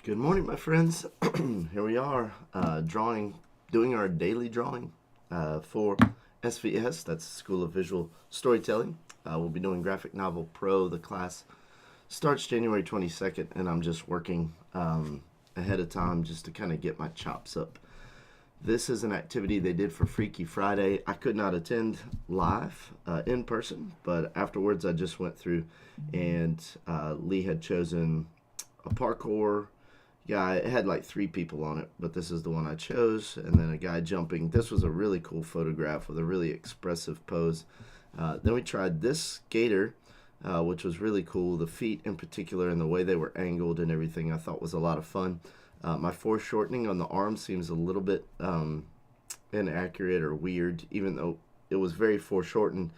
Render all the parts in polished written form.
Good morning, my friends. Here we are, doing our daily drawing for SVS, that's School of Visual Storytelling. We'll be doing Graphic Novel Pro. The class starts January 22nd, and I'm just working ahead of time just to kind of get my chops up. This is an activity they did for Freaky Friday. I could not attend live in person, but afterwards I just went through and Lee had chosen a parkour guy. It had like 3 people on it, but this is the one I chose. And then a guy jumping. This was a really cool photograph with a really expressive pose. Then we tried this skater, which was really cool. The feet in particular and the way they were angled and everything I thought was a lot of fun. My foreshortening on the arm seems a little bit inaccurate or weird, even though it was very foreshortened.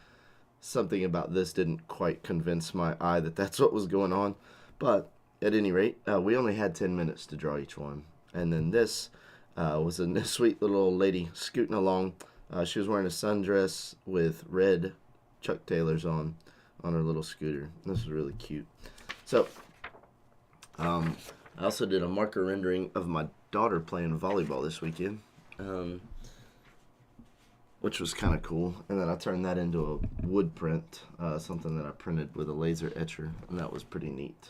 Something about this didn't quite convince my eye that that's what was going on. But at any rate, we only had 10 minutes to draw each one. And then this was a sweet little old lady scooting along. She was wearing a sundress with red Chuck Taylors on her little scooter. This was really cute. So, I also did a marker rendering of my daughter playing volleyball this weekend, which was kind of cool. And then I turned that into a wood print, something that I printed with a laser etcher, and that was pretty neat.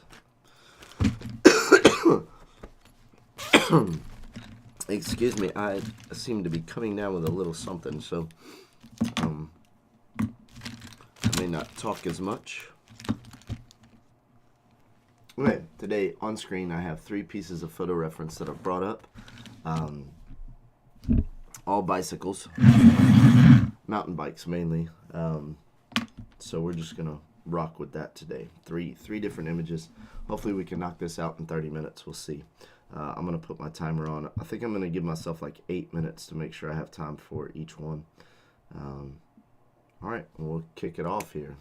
Excuse me, I seem to be coming down with a little something, so I may not talk as much. Okay, today on screen I have 3 pieces of photo reference that I've brought up. All bicycles, mountain bikes mainly. So we're just gonna rock with that today. Three different images. Hopefully we can knock this out in 30 minutes. We'll see. I'm gonna put my timer on. I think I'm gonna give myself like 8 minutes to make sure I have time for each one. All right, we'll kick it off here.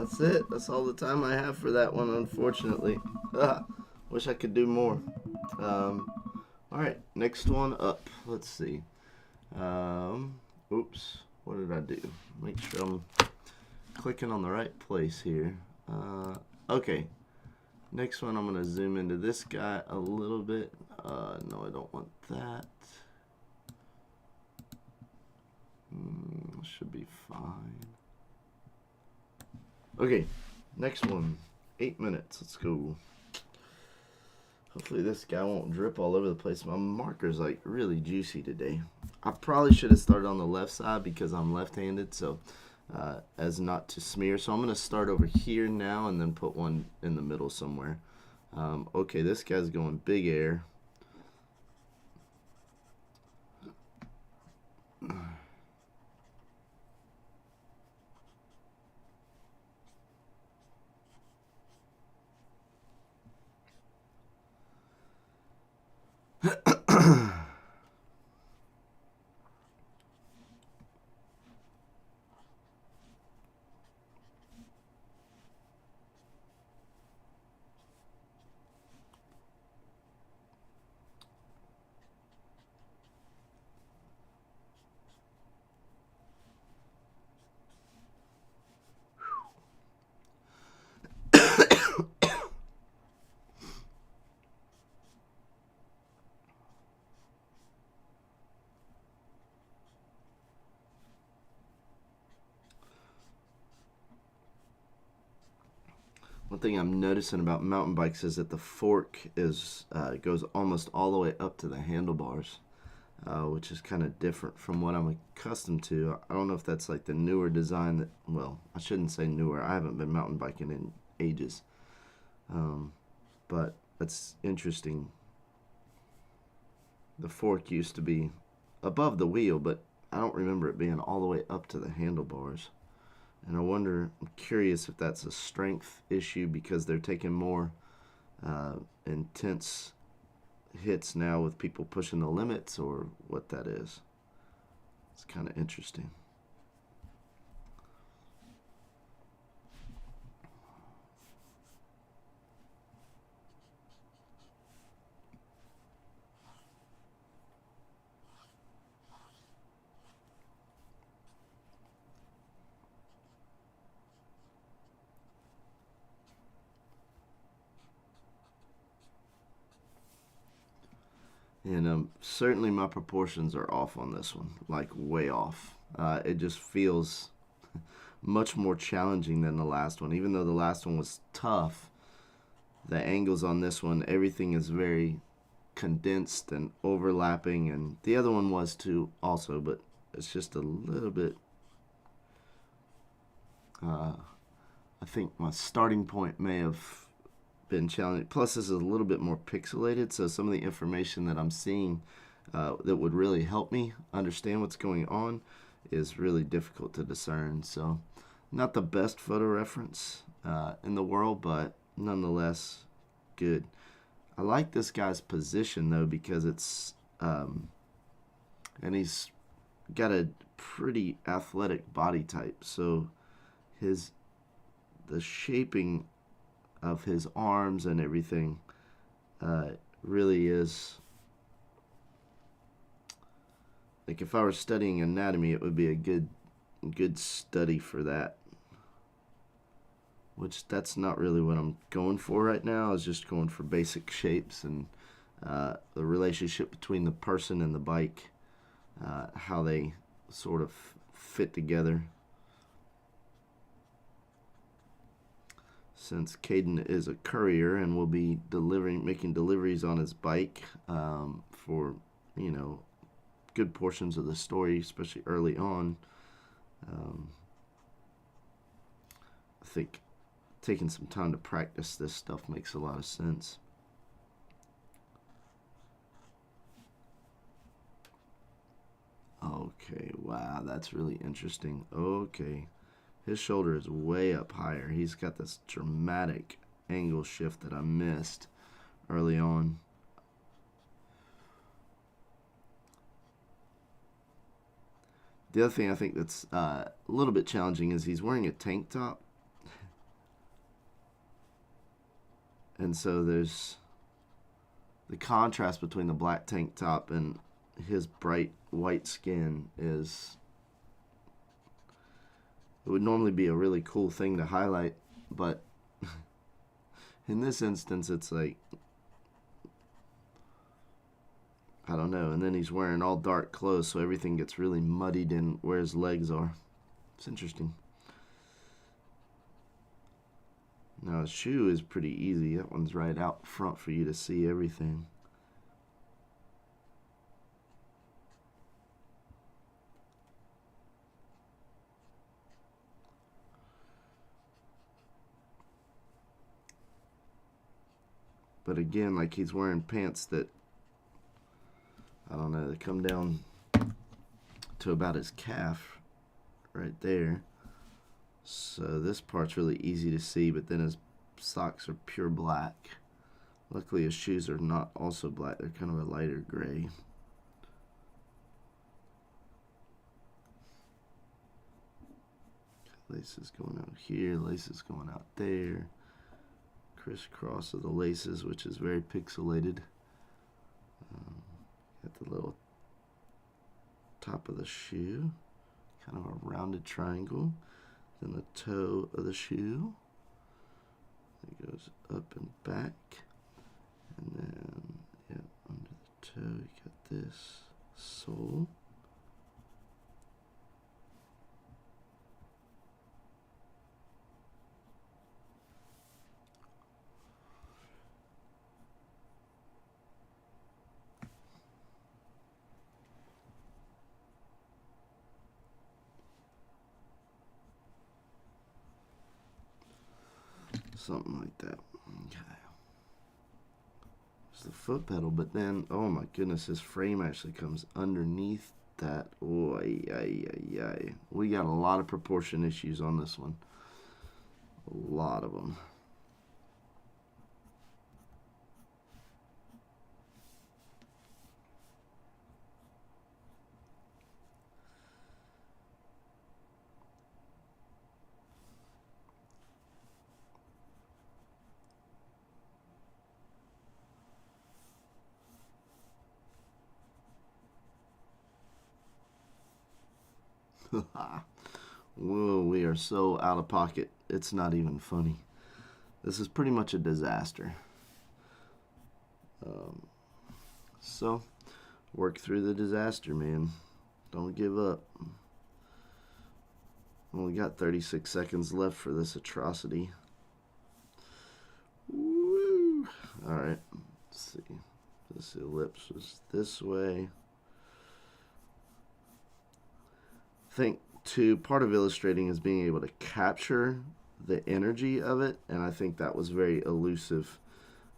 That's it. That's all the time I have for that one, unfortunately. Wish I could do more. Alright, next one up. Let's see. Oops. What did I do? Make sure I'm clicking on the right place here. Okay. Next one, I'm going to zoom into this guy a little bit. No, I don't want that. Should be fine. Okay, next one. 8 minutes. Let's go. Hopefully this guy won't drip all over the place. My marker's like really juicy today. I probably should have started on the left side because I'm left-handed, so as not to smear. So I'm going to start over here now and then put one in the middle somewhere. Okay, this guy's going big air. One thing I'm noticing about mountain bikes is that the fork is goes almost all the way up to the handlebars, which is kind of different from what I'm accustomed to. I don't know if that's like the newer design that, well, I shouldn't say newer. I haven't been mountain biking in ages, but that's interesting. The fork used to be above the wheel, but I don't remember it being all the way up to the handlebars. And I'm curious if that's a strength issue because they're taking more intense hits now with people pushing the limits, or what that is. It's kind of interesting. And certainly my proportions are off on this one, like way off. It just feels much more challenging than the last one. Even though the last one was tough, the angles on this one, everything is very condensed and overlapping, and the other one was too also, but it's just a little bit, I think my starting point may have been challenging. Plus, this is a little bit more pixelated, so some of the information that I'm seeing that would really help me understand what's going on is really difficult to discern. So, not the best photo reference in the world, but nonetheless good. I like this guy's position though because it's and he's got a pretty athletic body type, so the shaping of his arms and everything really is like, if I were studying anatomy, it would be a good study for that, which that's not really what I'm going for right now. I was just going for basic shapes and the relationship between the person and the bike, how they sort of fit together. Since Caden is a courier and will be making deliveries on his bike for, good portions of the story, especially early on, I think taking some time to practice this stuff makes a lot of sense. Okay, wow, that's really interesting. Okay. His shoulder is way up higher. He's got this dramatic angle shift that I missed early on. The other thing I think that's a little bit challenging is he's wearing a tank top. And so there's the contrast between the black tank top and his bright white skin is, it would normally be a really cool thing to highlight, but in this instance it's like, I don't know. And then he's wearing all dark clothes, so everything gets really muddied in where his legs are. It's interesting. Now his shoe is pretty easy. That one's right out front for you to see everything. But again, like, he's wearing pants that, I don't know, they come down to about his calf right there. So this part's really easy to see, but then his socks are pure black. Luckily his shoes are not also black, they're kind of a lighter gray. Laces going out here, laces going out there. Crisscross of the laces, which is very pixelated. Got the little top of the shoe, kind of a rounded triangle. Then the toe of the shoe, it goes up and back, and then under the toe you got this sole. Something like that. Okay. It's the foot pedal, but then, oh my goodness, his frame actually comes underneath that. Oh, we got a lot of proportion issues on this one. A lot of them. Whoa, we are so out of pocket. It's not even funny. This is pretty much a disaster. So, work through the disaster, man. Don't give up. Only got 36 seconds left for this atrocity. Woo! Alright, let's see. This ellipse was this way. I think, too, part of illustrating is being able to capture the energy of it, and I think that was very elusive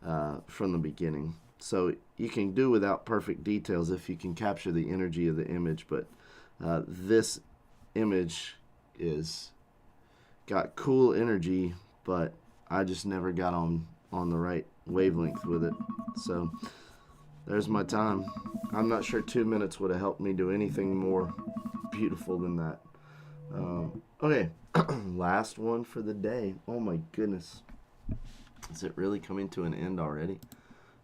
from the beginning. So you can do without perfect details if you can capture the energy of the image, but this image is got cool energy, but I just never got on the right wavelength with it. So there's my time. I'm not sure 2 minutes would have helped me do anything more beautiful than that. Okay, last one for the day. Oh my goodness. Is it really coming to an end already?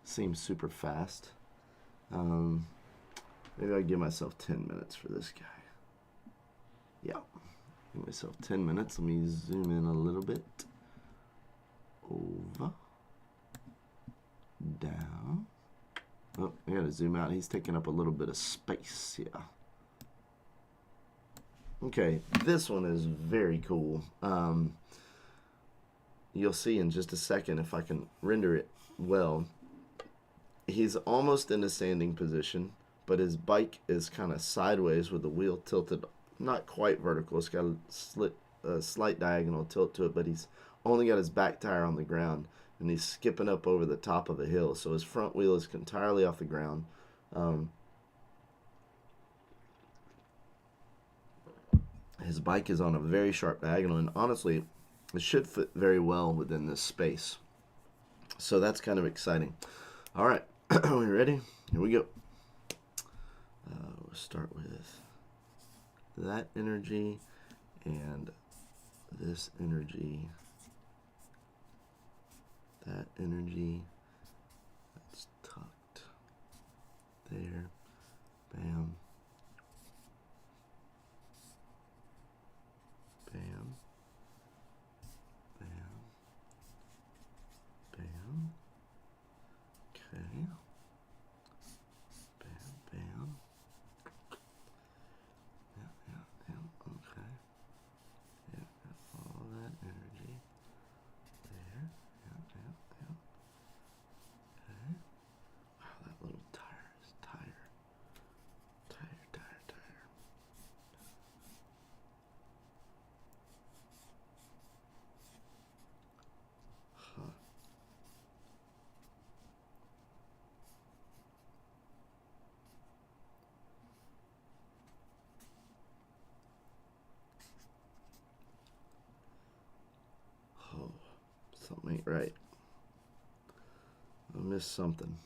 Seems super fast. Maybe I'll give myself 10 minutes for this guy. Yeah, give myself 10 minutes. Let me zoom in a little bit. Over. Down. Oh, I gotta zoom out. He's taking up a little bit of space, yeah. Okay, this one is very cool. You'll see in just a second if I can render it well. He's almost in a standing position, but his bike is kind of sideways with the wheel tilted, not quite vertical. It's got a slight diagonal tilt to it, but he's only got his back tire on the ground, and he's skipping up over the top of a hill. So his front wheel is entirely off the ground. His bike is on a very sharp diagonal, and honestly, it should fit very well within this space. So that's kind of exciting. All right, are we ready? Here we go. We'll start with that energy and this energy, that energy that's tucked there. Bam. Bam. Bam. Bam. Okay. Bam, bam. Yeah, okay. Yeah, got all that energy there. Yeah. Okay. Wow, that little tire is tired. Tire. Huh. Oh, something ain't right. I missed something.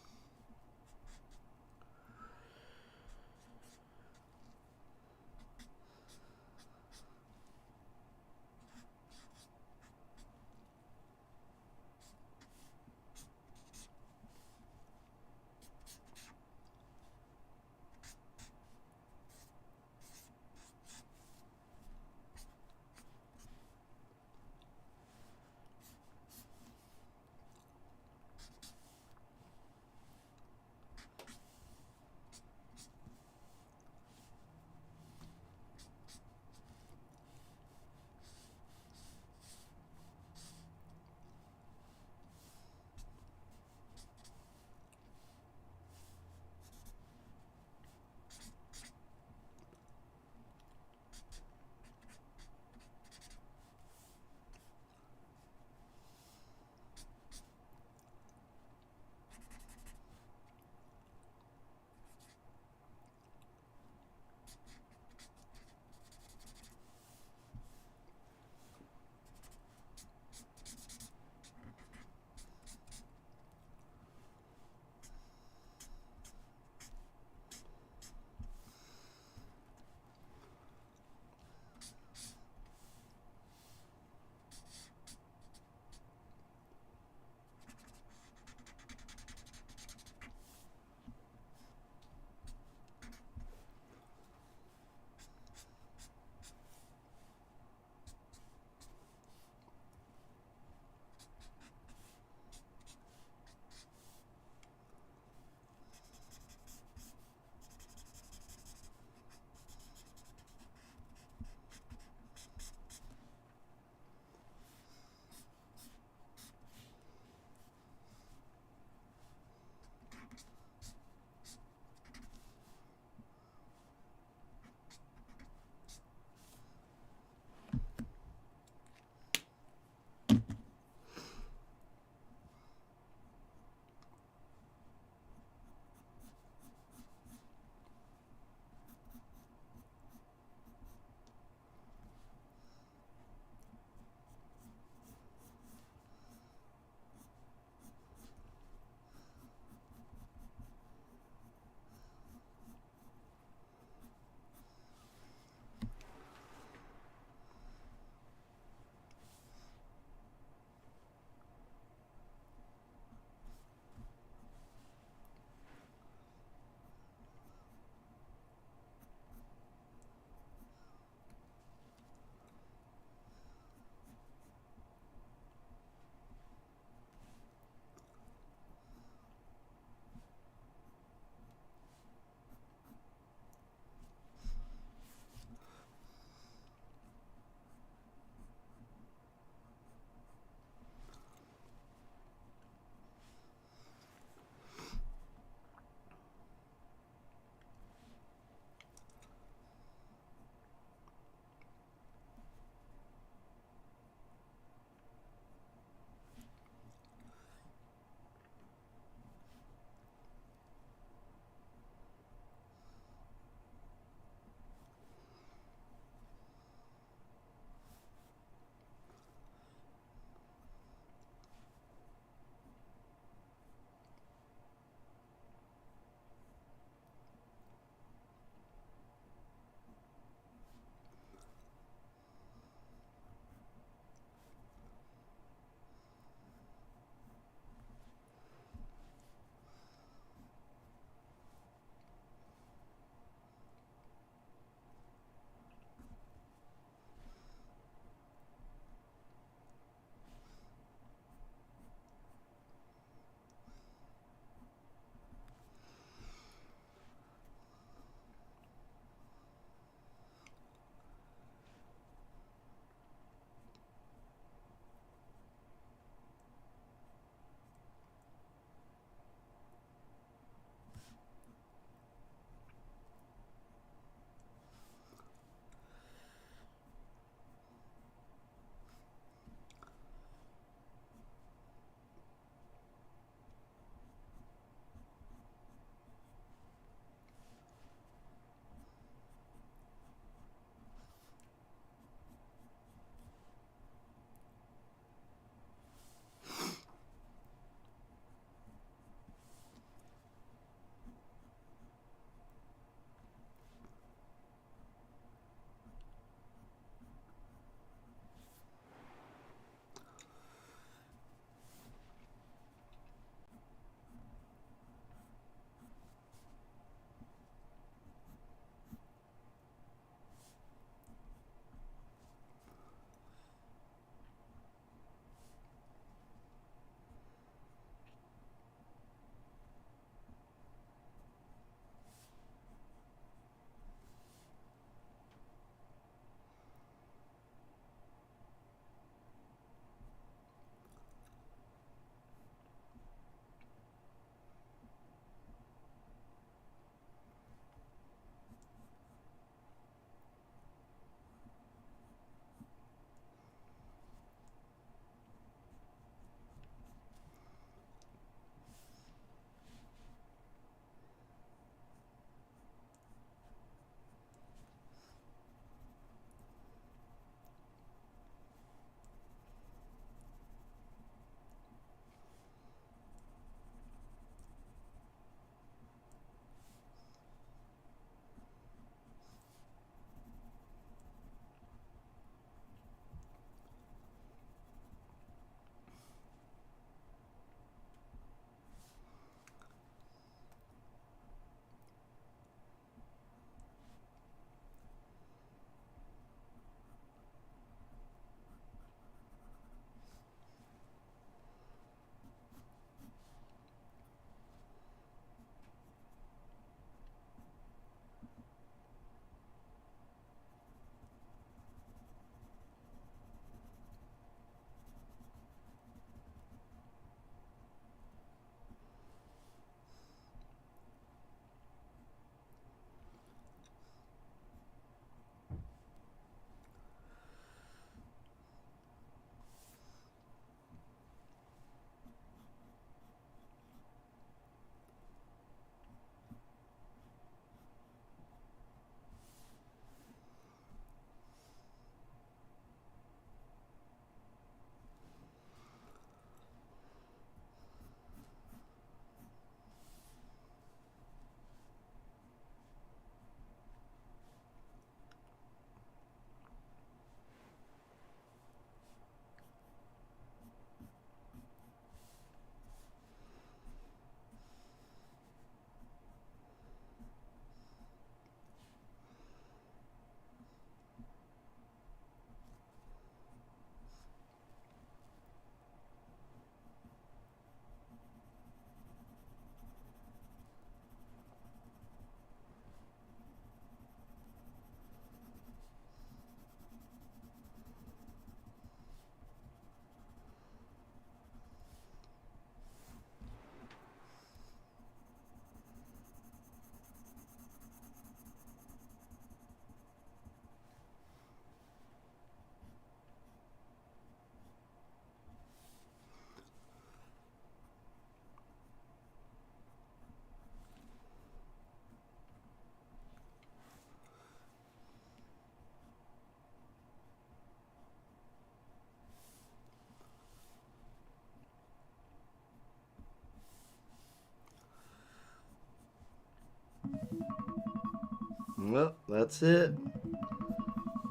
Well, that's it.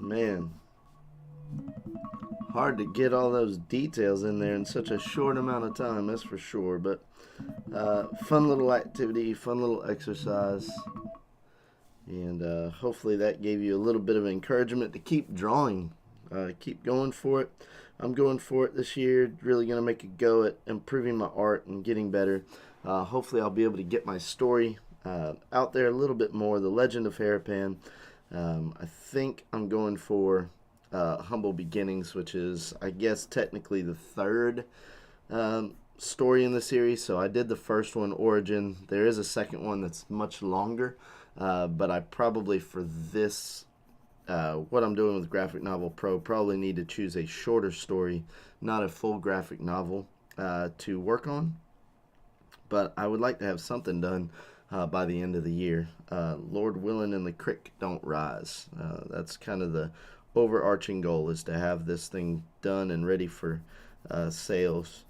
Man, hard to get all those details in there in such a short amount of time, that's for sure. But fun little activity, fun little exercise. And hopefully that gave you a little bit of encouragement to keep drawing. Keep going for it. I'm going for it this year. Really going to make a go at improving my art and getting better. Hopefully I'll be able to get my story out there a little bit more. The Legend of Hairpan. I think I'm going for Humble Beginnings, which is, I guess, technically the third story in the series. So I did the first one, Origin. There is a second one that's much longer. But I probably, for this, what I'm doing with Graphic Novel Pro, probably need to choose a shorter story, not a full graphic novel, to work on. But I would like to have something done by the end of the year. Lord willing and the creek don't rise. That's kind of the overarching goal, is to have this thing done and ready for sales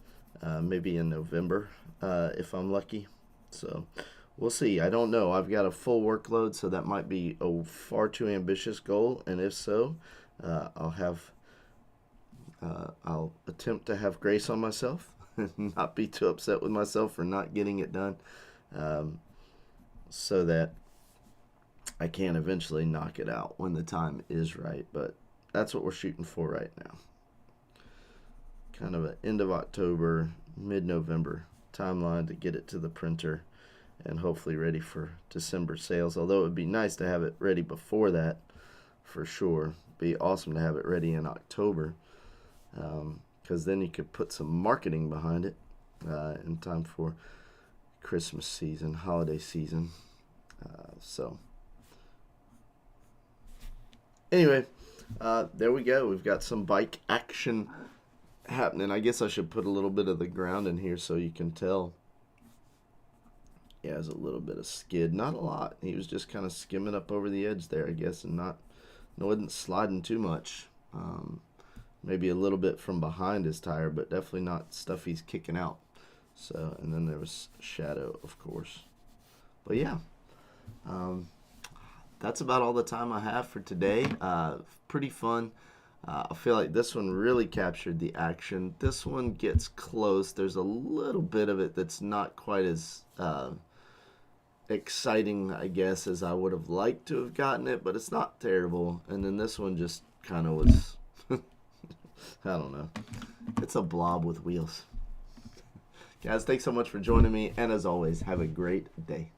maybe in November if I'm lucky. So we'll see. I don't know. I've got a full workload, so that might be a far too ambitious goal. And if so, I'll attempt to have grace on myself and not be too upset with myself for not getting it done, so that I can eventually knock it out when the time is right. But that's what we're shooting for right now. Kind of an end of October, mid-November timeline to get it to the printer and hopefully ready for December sales. Although it would be nice to have it ready before that, for sure. Be awesome to have it ready in October, because then you could put some marketing behind it in time for Christmas season, holiday season. So anyway, there we go. We've got some bike action happening. I guess I should put a little bit of the ground in here so you can tell. Yeah, there's a little bit of skid, not a lot. He was just kind of skimming up over the edge there, I guess, and wasn't sliding too much. Maybe a little bit from behind his tire, but definitely not stuff he's kicking out. So, and then there was shadow, of course. But yeah, that's about all the time I have for today. Pretty fun. I feel like this one really captured the action. This one gets close. There's a little bit of it that's not quite as exciting, I guess, as I would have liked to have gotten it, but it's not terrible. And then this one just kind of was, I don't know. It's a blob with wheels. Guys, thanks so much for joining me, and as always, have a great day.